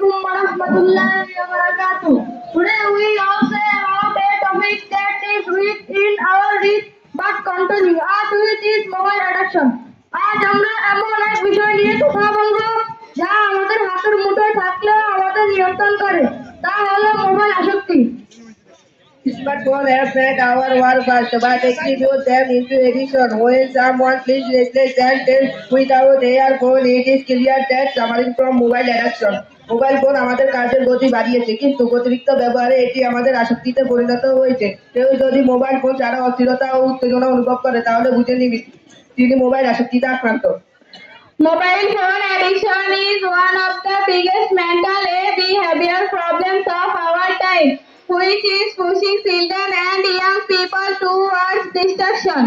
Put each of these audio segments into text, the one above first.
alaikum wa rahmatullahi wa barakatuh. Today we all say about a topic that is weak in our reach but controlling us with is mobile addiction. আজ আমরা এমন এক বিষয় নিয়ে কথা বলবো যা আমাদের হাতের মুঠোয় থাকলেও আমাদের নিয়ন্ত্রণ করে, তা হলো মোবাইল আসক্তি। Smartphones have made our work faster, but execute them into addiction. When someone feels restless and tense without their phone, it is clear that suffering from mobile addiction. Mobile phone আমাদের কাজের গতি বাড়িয়েছে, কিন্তু অতিরিক্ত ব্যবহারে এটি আমাদের আসক্তিতে পরিণত হয়েছে। কেউ যদি মোবাইল ফোন ছাড়া অস্থিরতা ও উত্তেজনা অনুভব করে, তাহলে বুঝে নিবি তিনি মোবাইল আসক্তিতে আক্রান্ত। Mobile phone addiction is one of the biggest mental and behavioral problems of our time, which is pushing children and young people towards distraction.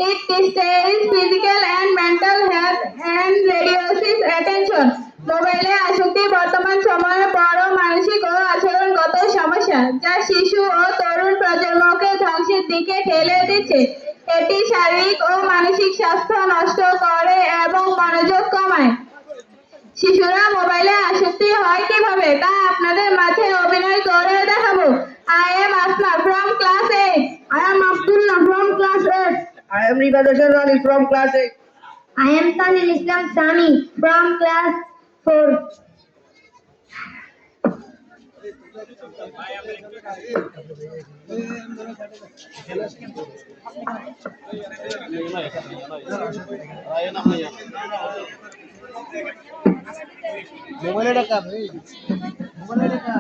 It disturbs physical and mental health and reduces attention. মোবাইলে আসক্তি বর্তমান সময়ে বড় মানসিক ও আচরণগত সমস্যা, যা শিশু ও তরুণ প্রজন্মকে ধ্বংসের দিকে ঠেলে দিচ্ছে। এটি শারীরিক ও মানসিক স্বাস্থ্য নষ্ট করে এবং মনোযোগ কমায়। শিশুরা মোবাইলে আসক্তি হয় কিভাবে তা আপনাদের মাঝে অভিনয় করে দেখাবো। I am Asma from class 8. I am Abdullah from class 8. I am Ribadashan Rani from class 8. I am Tanil Islam Sami from class 4. মোবাইলে টাকা ভাই মোবাইলে টাকা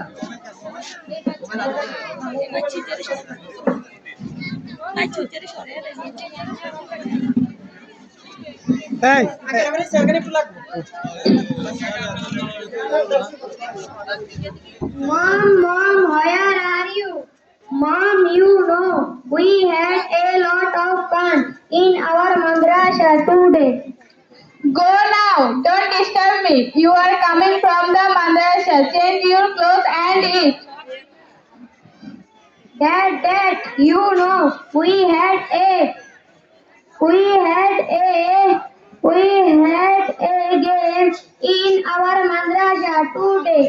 এই আগে সেখানে একটু লাগবে Mom, where are you? Mom, you know, we had a lot of fun in our madrasa today. Go now, don't disturb me. You are coming from the madrasa. Change your clothes and eat. Dad, you know, we had a game in our madrasa today.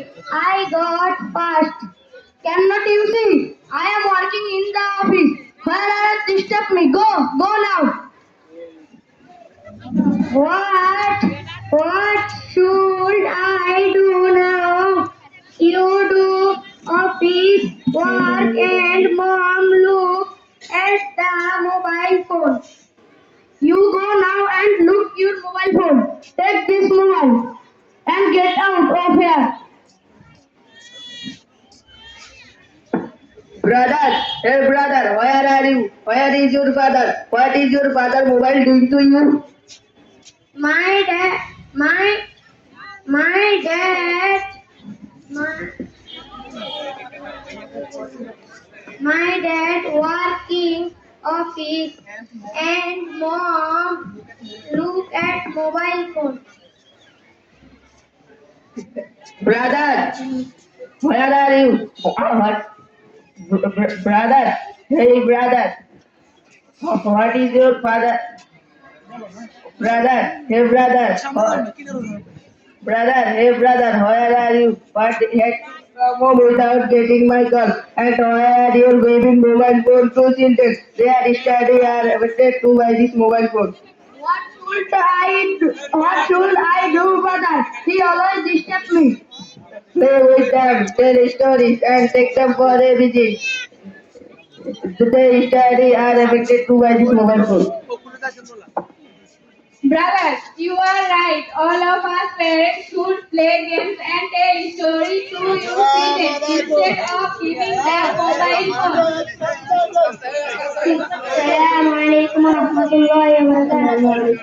I got first. Cannot you see? I am working in the office. Where are disturb me? Go now. What should I do now? You do office work and mom look at the mobile phone. You go now and look your mobile phone. Take this mobile and get out of here. Brother, hey brother, where are you? Where is your father? What is your father mobile doing to you? My dad working office and mom look at mobile phone. Brother, where are you? What? Brother, hey brother, what is your father? Brother, hey brother, where are you? What had come home without getting my call? And where you giving mobile phone to children? Their study are affected to by this mobile phone. What should I do, brother? He always disturbs me. Play with them, tell stories, and take them for a visit. Their study are affected to by this mobile phone. Brother, you are right. All of us parents should play games and tell stories to your children instead of giving them mobile phone. Assalamualaikum warahmatullahi wabarakatuh.